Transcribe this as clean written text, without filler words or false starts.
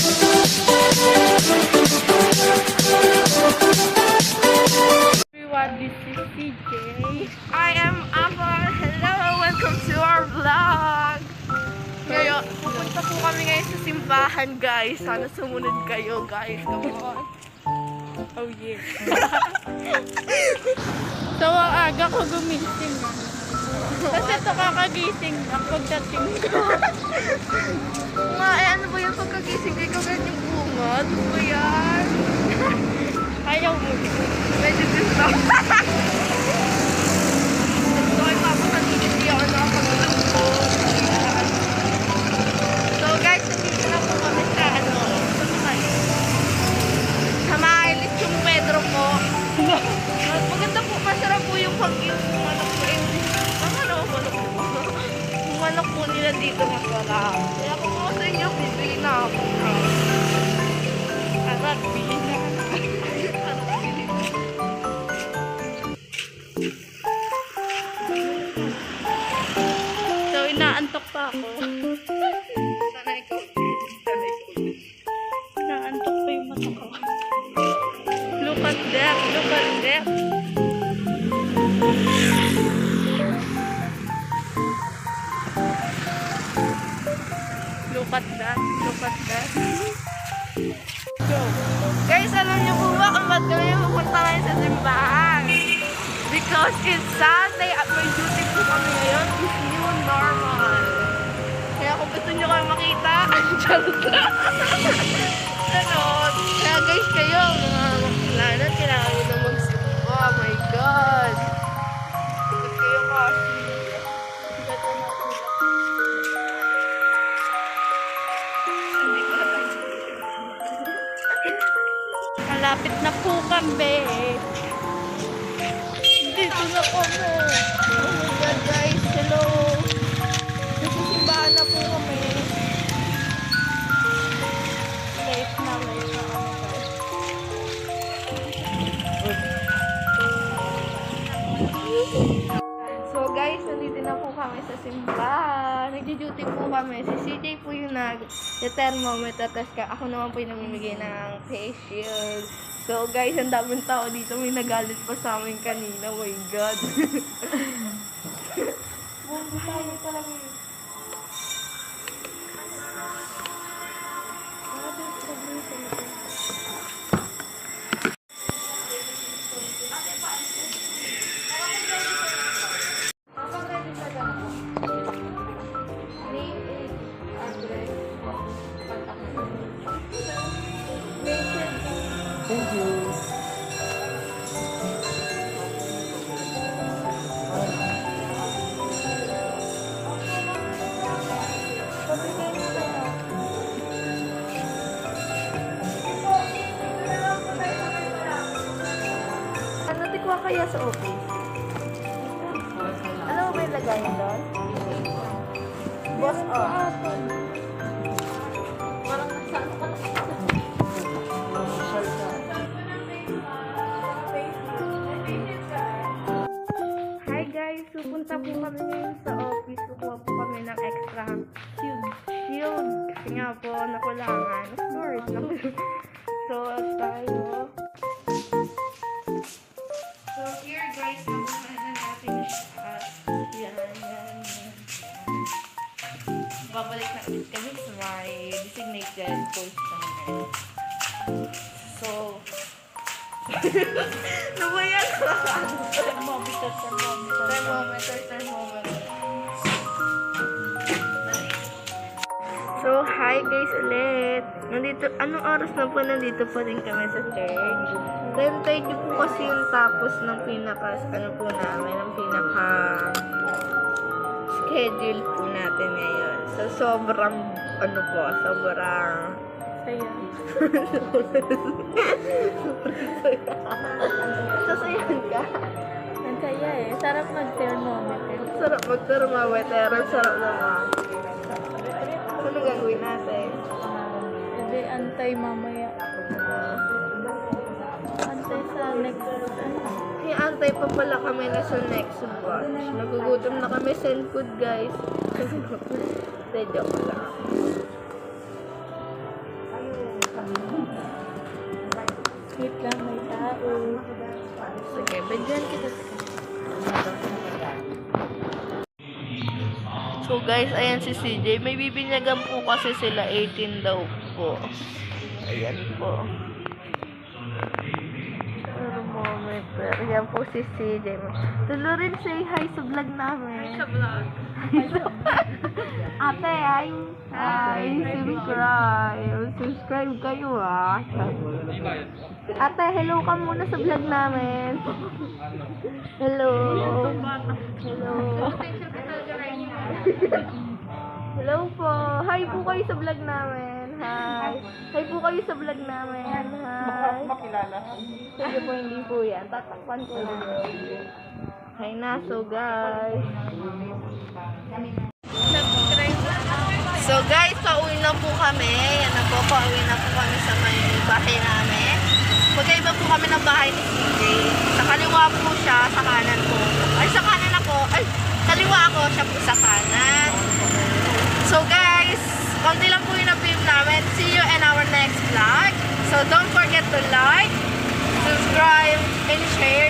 Everyone, this is CJ. I am Amber. Hello, welcome to our vlog. Ngayon, pupunta po kami ngayon sa simbahan, guys. Sana sumunod kayo, guys. Come on. Oh yeah. So, ang aga ko gumising. Kasi ito kakagising ang pagdating ko. Ano ba yung pagkagising ko? Ikaw ganyan bungad? Ano ba yan? Ayaw mo. Medyo gusto. Gusto ay papakaninin siya ako nakapagulong ko. So guys, nandito na po kami sa sa Mailis yung Pedro po. Maganda po, masarap po yung pag-yung manok po. Yung manok po nila dito masarap. Kaya kung ako sa inyo, bibili na ako. Arat, bili na. So, inaantok pa ako. Sana ikaw. Inaantok pa yung mata ko. Look at that. Look at that. Look at that. Look at that. So, guys, alam niyo po ba kung ba't kami pupunta ngayon sa simbahan? Because it's Sunday at may duty po kami ngayon is new normal. Kaya kung gusto nyo kayo makita, charot lang. Kaya guys, kayo, mga makilanan, kailangan nyo na magsimba. Oh my God. Ba't kayo kasi? Ba't na malapit na po kami. Dito na kami. Oh my God, guys. Hello. Nasisimbahan na po kami. Late na kami, guys. So guys, nandito na po kami sa simbahan. Nagdi-duty po kami. Si CJ po yung nag-thermometer. Tapos ako naman po yung namimigay ng face shield. So guys, ang daming tao dito. May nagalit pa sa amin kanina. Oh my God. Bumbu tayo talaga. Thank you. Ano tikwa kaya sa office? Ano ba yung lagayan doon? Boss off. Parang nasaan ka na. Hi guys, pupunta po kami ngayon sa office. Kukuha po kami ng extra shield. Kasi nga po, nakulangan. Of course. So, tayo. So, here guys, nakuha na natin siya. Yan. Babalik na ulit kami sa my designated post namin. So, ano ba yan? Thermometer. So, hi guys ulit. Nandito, anong oras na po nandito pa din kami sa church? 10:30 po kasi yung tapos ng schedule po natin ngayon. So, sobrang saya. Sasayan ka? Ang saya eh. Sarap mag-thermometer. Sarap mag-thermometer. Sarap naman. Ano gagawin natin? Hindi, antay mamaya. Antay sa next. Antay pa pala kami na sa next batch. Nagugutom na kami. Send food, guys. Joke lang. Sige, bigyan kita. So guys, ayan si CJ. May bibinyagan po kasi sila 18 daw po. Ayan po. Thermometer. Ayan po si CJ. Tulo rin say hi sa vlog namin. Sa vlog. Ate, hi. Subscribe. Subscribe kayo ah. Ate, hello ka muna sa vlog namin. Hello. Hello. Hello po. Hi po kayo sa vlog namin. Hi. Hi po kayo sa vlog namin. Hi. Makilala. Sige po, hindi po yan. Tatakpan ko lang. Hi na. So guys. So guys, pauwi na po kami. Yan na po, pauwi na po kami sa may bahay namin. Magkaiba po kami ng bahay ni CJ. Sa kaliwa po siya, sa kanan po. Ay, sa kanan ako. Ay, kaliwa ako, siya po sa kanan. So guys, konti lang po yung na-film namin. See you in our next vlog. So don't forget to like, subscribe, and share.